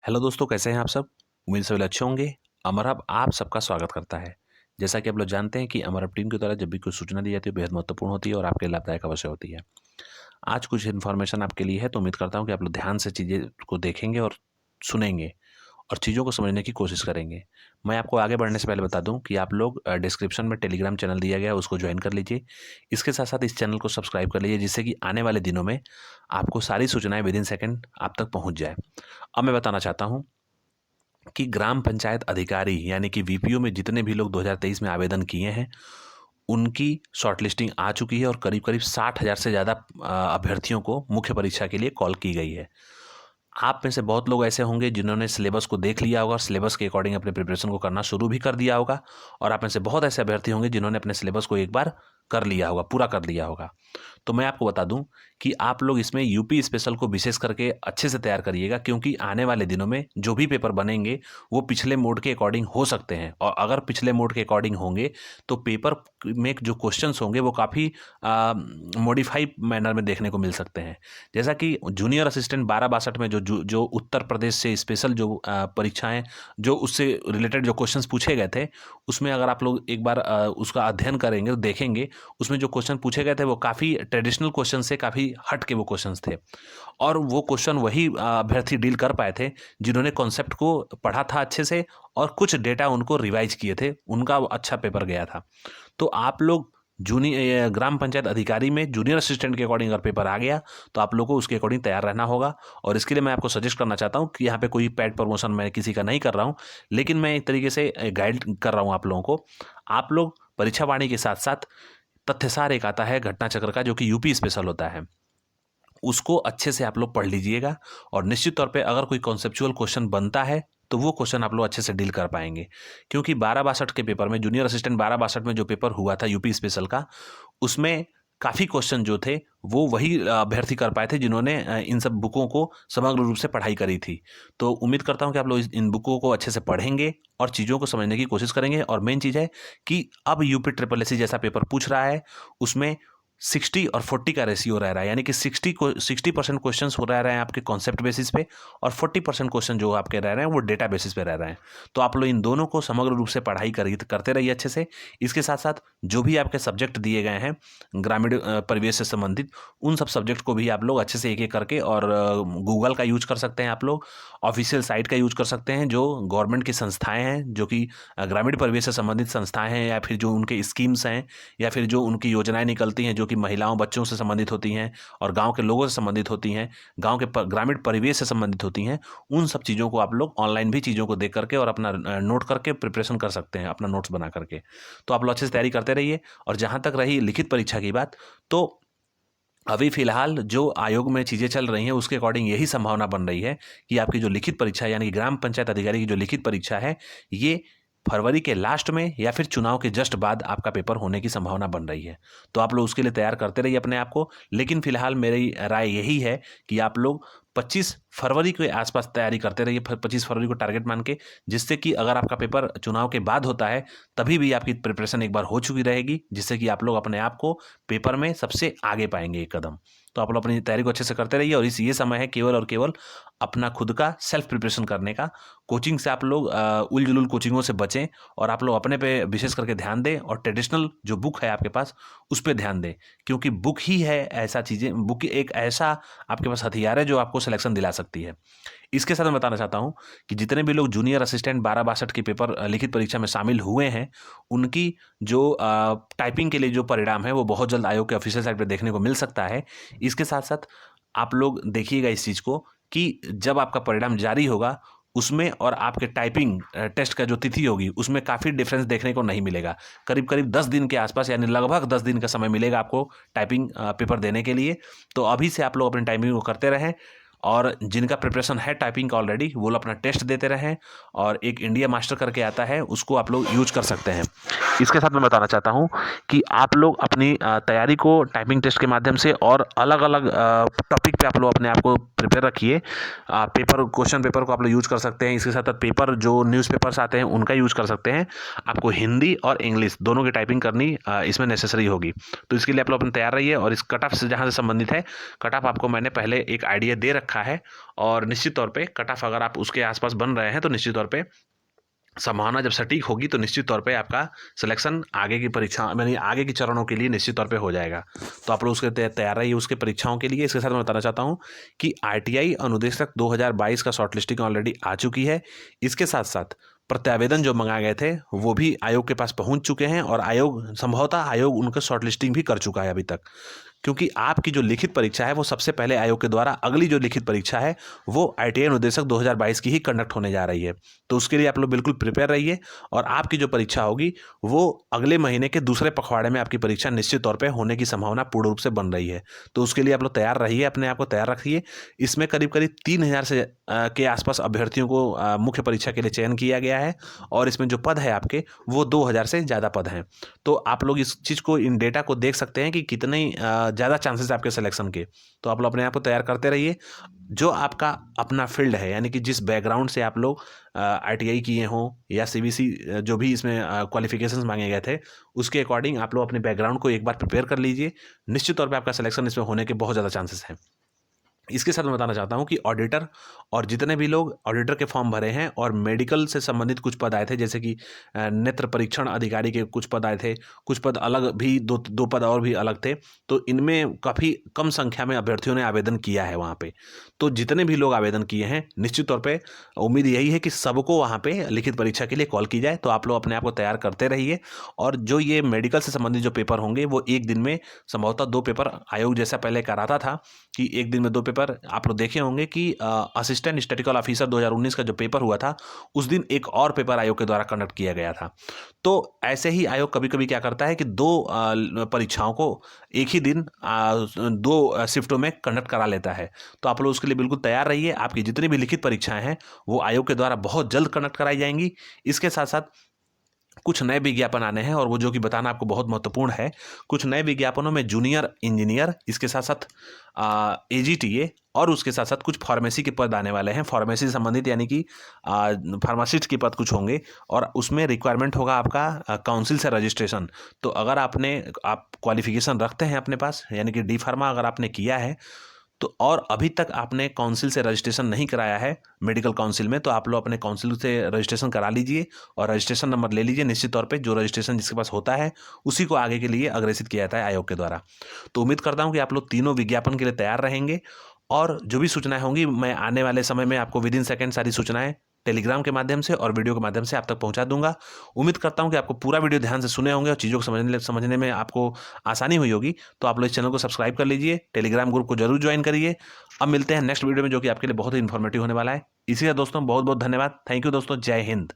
Hello दोस्तों, कैसे हैं आप सब। उम्मीद सभी अच्छे होंगे। अमर हब आप सबका स्वागत करता है। जैसा कि आप लोग जानते हैं कि अमर हब टीम की तरह जब भी कोई सूचना दी जाती है बेहद महत्वपूर्ण होती है और आपके लाभदायक अवश्य होती है। आज कुछ इन्फॉर्मेशन आपके लिए है, तो उम्मीद करता हूँ कि आप लोग ध्यान से चीज़ें को देखेंगे और सुनेंगे और चीज़ों को समझने की कोशिश करेंगे। मैं आपको आगे बढ़ने से पहले बता दूं कि आप लोग डिस्क्रिप्शन में टेलीग्राम चैनल दिया गया है, उसको ज्वाइन कर लीजिए। इसके साथ साथ इस चैनल को सब्सक्राइब कर लीजिए, जिससे कि आने वाले दिनों में आपको सारी सूचनाएं विदिन सेकंड आप तक पहुंच जाए। अब मैं बताना चाहता हूँ कि ग्राम पंचायत अधिकारी यानी कि वीपीओ में जितने भी लोग 2023 में आवेदन किए हैं, उनकी शॉर्टलिस्टिंग आ चुकी है और करीब करीब 60,000 से ज़्यादा अभ्यर्थियों को मुख्य परीक्षा के लिए कॉल की गई है। आप में से बहुत लोग ऐसे होंगे जिन्होंने सिलेबस को देख लिया होगा, सिलेबस के अकॉर्डिंग अपने प्रिपरेशन को करना शुरू भी कर दिया होगा, और आप में से बहुत ऐसे अभ्यर्थी होंगे जिन्होंने अपने सिलेबस को एक बार कर लिया होगा, पूरा कर लिया होगा। तो मैं आपको बता दूं कि आप लोग इसमें यूपी स्पेशल को विशेष करके अच्छे से तैयार करिएगा, क्योंकि आने वाले दिनों में जो भी पेपर बनेंगे वो पिछले मोड के अकॉर्डिंग हो सकते हैं, और अगर पिछले मोड के अकॉर्डिंग होंगे तो पेपर में जो क्वेश्चंस होंगे वो काफ़ी मॉडिफाई मैनर में देखने को मिल सकते हैं। जैसा कि जूनियर असिस्टेंट 1262 में जो उत्तर प्रदेश से स्पेशल जो परीक्षाएं जो उससे रिलेटेड जो क्वेश्चंस पूछे गए थे, उसमें अगर आप लोग एक बार उसका अध्ययन करेंगे तो देखेंगे उसमें जो क्वेश्चन पूछे गए थे वो काफ़ी ट्रेडिशनल क्वेश्चन से काफ़ी हट के वो क्वेश्चंस थे, और वो क्वेश्चन वही अभ्यर्थी डील कर पाए थे जिन्होंने कॉन्सेप्ट को पढ़ा था अच्छे से और कुछ डेटा उनको रिवाइज किए थे, उनका अच्छा पेपर गया था। तो आप लोग जूनियर ग्राम पंचायत अधिकारी में जूनियर असिस्टेंट के अकॉर्डिंग अगर पेपर आ गया तो आप लोगों को उसके अकॉर्डिंग तैयार रहना होगा। और इसके लिए मैं आपको सजेस्ट करना चाहता हूँ कि यहाँ पे कोई पेड प्रमोशन मैं किसी का नहीं कर रहा हूँ, लेकिन मैं एक तरीके से गाइड कर रहा हूँ आप लोगों को। आप लोग परीक्षा वाणी के साथ साथ तथ्यसार एक आता है घटना चक्र का, जो कि यूपी स्पेशल होता है, उसको अच्छे से आप लोग पढ़ लीजिएगा। और निश्चित तौर पे अगर कोई कॉन्सेप्चुअल क्वेश्चन बनता है तो वो क्वेश्चन आप लोग अच्छे से डील कर पाएंगे, क्योंकि 1262 के पेपर में जूनियर असिस्टेंट 1262 में जो पेपर हुआ था यूपी स्पेशल का, उसमें काफ़ी क्वेश्चन जो थे वो वही अभ्यर्थी कर पाए थे जिन्होंने इन सब बुकों को समग्र रूप से पढ़ाई करी थी। तो उम्मीद करता हूँ कि आप लोग इन बुकों को अच्छे से पढ़ेंगे और चीज़ों को समझने की कोशिश करेंगे। और मेन चीज़ है कि अब यूपी ट्रिपल एससी जैसा पेपर पूछ रहा है, उसमें 60 और 40 का रेशियो रह रहा है, यानी कि 60% क्वेश्चन हो रहे हैं आपके कॉन्सेप्ट बेसिस पे, और 40% क्वेश्चन जो आपके रह रहे हैं वो डेटा बेसिस पे रह रहे हैं। तो आप लोग इन दोनों को समग्र रूप से पढ़ाई करते रहिए अच्छे से। इसके साथ साथ जो भी आपके सब्जेक्ट दिए गए हैं ग्रामीण परिवेश से संबंधित, उन सब सब्जेक्ट को भी आप लोग अच्छे से एक एक करके, और गूगल का यूज कर सकते हैं, आप लोग ऑफिशियल साइट का यूज कर सकते हैं, जो गवर्नमेंट की संस्थाएं हैं, जो कि ग्रामीण परिवेश से संबंधित संस्थाएं हैं, या फिर जो उनके स्कीम्स हैं, या फिर जो उनकी योजनाएं निकलती हैं जो कि महिलाओं बच्चों से संबंधित होती हैं और गांव के लोगों से संबंधित होती हैं, गांव के ग्रामीण परिवेश से संबंधित होती हैं, उन सब चीज़ों को आप लोग ऑनलाइन भी चीज़ों को देख करके और अपना नोट करके प्रिपरेशन कर सकते हैं, अपना नोट्स बना करके। तो आप लोग अच्छे से तैयारी करते रहिए। और जहाँ तक रही लिखित परीक्षा की बात, तो अभी फिलहाल जो आयोग में चीज़ें चल रही हैं उसके अकॉर्डिंग यही संभावना बन रही है कि आपकी जो लिखित परीक्षा यानी कि ग्राम पंचायत अधिकारी की जो लिखित परीक्षा है, ये फरवरी के लास्ट में या फिर चुनाव के जस्ट बाद आपका पेपर होने की संभावना बन रही है। तो आप लोग उसके लिए तैयार करते रहिए अपने आप को। लेकिन फिलहाल मेरी राय यही है कि आप लोग 25 फरवरी के आसपास तैयारी करते रहिए, 25 फरवरी को टारगेट मान के, जिससे कि अगर आपका पेपर चुनाव के बाद होता है तभी भी आपकी प्रिपरेशन एक बार हो चुकी रहेगी, जिससे कि आप लोग अपने आप को पेपर में सबसे आगे पाएंगे एक कदम। तो आप लोग अपनी तैयारी को अच्छे से करते रहिए, और ये समय है केवल और केवल अपना खुद का सेल्फ प्रिपरेशन करने का। कोचिंग से आप लोग उल जुलूल कोचिंगों से बचें, और आप लोग अपने पे विशेष करके ध्यान दें, और ट्रेडिशनल जो बुक है आपके पास उस पर ध्यान दें, क्योंकि बुक ही है ऐसा चीज़ें, बुक एक ऐसा आपके पास हथियार है जो आपको सिलेक्शन दिला सकती है। इसके साथ मैं बताना चाहता हूं कि जितने भी लोग जूनियर असिस्टेंट 1262 के पेपर लिखित परीक्षा में शामिल हुए हैं, उनकी जो टाइपिंग के लिए जो परिणाम है वो बहुत जल्द आयोग के ऑफिशियल साइट पर देखने को मिल सकता है। इसके साथ साथ आप लोग देखिएगा इस चीज़ को कि जब आपका परिणाम जारी होगा उसमें और आपके टाइपिंग टेस्ट का जो तिथि होगी उसमें काफ़ी डिफरेंस देखने को नहीं मिलेगा। करीब करीब 10 दिन के आसपास, यानी लगभग 10 दिन का समय मिलेगा आपको टाइपिंग पेपर देने के लिए। तो अभी से आप लोग अपनी टाइपिंग को करते रहें, और जिनका प्रिपरेशन है टाइपिंग का ऑलरेडी, वो लोग अपना टेस्ट देते रहें, और एक इंडिया मास्टर करके आता है उसको आप लोग यूज कर सकते हैं। इसके साथ मैं बताना चाहता हूँ कि आप लोग अपनी तैयारी को टाइपिंग टेस्ट के माध्यम से और अलग अलग टॉपिक पे आप लोग अपने आप को प्रिपेयर रखिए। क्वेश्चन पेपर को आप लोग यूज कर सकते हैं। इसके साथ साथ पेपर जो न्यूज़पेपर्स आते हैं उनका यूज कर सकते हैं। आपको हिंदी और इंग्लिश दोनों की टाइपिंग करनी इसमें नेसेसरी होगी। तो इसके लिए आप लोग अपने तैयार रहिए। और इस कट ऑफ से जहाँ से संबंधित है, कट ऑफ आपको मैंने पहले एक आइडिया दे रखा रखा है और निश्चित तौर पे कट ऑफ अगर आप उसके आसपास बन रहे हैं तो निश्चित तौर पे संभावना जब सटीक होगी तो निश्चित तौर पे आपका सिलेक्शन आगे की परीक्षा यानी आगे के चरणों के लिए निश्चित तौर पे हो जाएगा। तो आप लोग उसके तैयार रहिए उसके परीक्षाओं के लिए। इसके साथ मैं बताना चाहता हूँ कि आरटीआई अनुदेशक 2022 का शॉर्ट लिस्टिंग ऑलरेडी आ चुकी है। इसके साथ साथ प्रत्यावेदन जो मंगाए गए थे वो भी आयोग के पास पहुंच चुके हैं और संभवतः आयोग उनका शॉर्ट लिस्टिंग भी कर चुका है अभी तक, क्योंकि आपकी जो लिखित परीक्षा है वो सबसे पहले आयोग के द्वारा अगली जो लिखित परीक्षा है वो आईटीआई अनुदेशक 2022 की ही कंडक्ट होने जा रही है। तो उसके लिए आप लोग बिल्कुल प्रिपेयर रहिए और आपकी जो परीक्षा होगी वो अगले महीने के दूसरे पखवाड़े में आपकी परीक्षा निश्चित तौर पर होने की संभावना पूर्ण रूप से बन रही है। तो उसके लिए आप लोग तैयार रहिए, अपने आप को तैयार रखिए। इसमें करीब करीब 3000 से के आसपास अभ्यर्थियों को मुख्य परीक्षा के लिए चयन किया गया है और इसमें जो पद है आपके वो 2000 से ज़्यादा पद हैं। तो आप लोग इस चीज़ को, इन डेटा को देख सकते हैं कि कितने ज़्यादा चांसेस है आपके सिलेक्शन के। तो आप लोग अपने आप को तैयार करते रहिए। जो आपका अपना फील्ड है यानी कि जिस बैकग्राउंड से आप लोग आईटीआई किए हों या सीबीसी जो भी इसमें क्वालिफिकेशंस मांगे गए थे उसके अकॉर्डिंग आप लोग अपने बैकग्राउंड को एक बार प्रिपेयर कर लीजिए। निश्चित तौर पे आपका सिलेक्शन इसमें होने के बहुत ज़्यादा चांसेस हैं। इसके साथ मैं बताना चाहता हूं कि ऑडिटर और जितने भी लोग ऑडिटर के फॉर्म भरे हैं और मेडिकल से संबंधित कुछ पद आए थे, जैसे कि नेत्र परीक्षण अधिकारी के कुछ पद आए थे, कुछ पद अलग भी दो पद और भी अलग थे। तो इनमें काफ़ी कम संख्या में अभ्यर्थियों ने आवेदन किया है वहाँ पे। तो जितने भी लोग आवेदन किए हैं निश्चित तौर पर उम्मीद यही है कि सबको वहाँ पर लिखित परीक्षा के लिए कॉल की जाए। तो आप लोग अपने आप को तैयार करते रहिए और जो ये मेडिकल से संबंधित जो पेपर होंगे वो एक दिन में संभवतः 2 पेपर आयोग जैसा पहले कराता था कि एक दिन में 2 पेपर। आप लोग देखे होंगे कि असिस्टेंट स्टैटिस्टिकल ऑफिसर 2019 का जो पेपर हुआ था उस दिन एक और पेपर आयोग के द्वारा कंडक्ट किया गया था। तो ऐसे ही आयोग कभी कभी क्या करता है कि 2 परीक्षाओं को एक ही दिन 2 शिफ्टों में कंडक्ट करा लेता है। तो आप लोग उसके लिए बिल्कुल तैयार रहिए। आपकी जितनी भी लिखित परीक्षाएं हैं वो आयोग के द्वारा बहुत जल्द कंडक्ट कराई जाएंगी। इसके साथ साथ कुछ नए विज्ञापन आने हैं और वो जो कि बताना आपको बहुत महत्वपूर्ण है। कुछ नए विज्ञापनों में जूनियर इंजीनियर, इसके साथ साथ एजीटीए और उसके साथ साथ कुछ फार्मेसी के पद आने वाले हैं। फार्मेसी से संबंधित यानी कि फार्मासिस्ट के पद कुछ होंगे और उसमें रिक्वायरमेंट होगा आपका काउंसिल से रजिस्ट्रेशन। तो अगर आप क्वालिफिकेशन रखते हैं अपने पास यानी कि डी फार्मा अगर आपने किया है तो और अभी तक आपने काउंसिल से रजिस्ट्रेशन नहीं कराया है मेडिकल काउंसिल में, तो आप लोग अपने काउंसिल से रजिस्ट्रेशन करा लीजिए और रजिस्ट्रेशन नंबर ले लीजिए। निश्चित तौर पे जो रजिस्ट्रेशन जिसके पास होता है उसी को आगे के लिए अग्रेसित किया जाता है आयोग के द्वारा। तो उम्मीद करता हूँ कि आप लोग तीनों विज्ञापन के लिए तैयार रहेंगे और जो भी सूचनाएं होंगी मैं आने वाले समय में आपको विदिन सेकेंड सारी सूचनाएं टेलीग्राम के माध्यम से और वीडियो के माध्यम से आप तक पहुंचा दूंगा। उम्मीद करता हूं कि आपको पूरा वीडियो ध्यान से सुने होंगे और चीज़ों को समझने में आपको आसानी हुई होगी। तो आप लोग इस चैनल को सब्सक्राइब कर लीजिए, टेलीग्राम ग्रुप को जरूर ज्वाइन करिए। अब मिलते हैं नेक्स्ट वीडियो में जो कि आपके लिए बहुत ही इन्फॉर्मेटिव होने वाला है। इसी तरह दोस्तों बहुत बहुत धन्यवाद। थैंक यू दोस्तों, जय हिंद।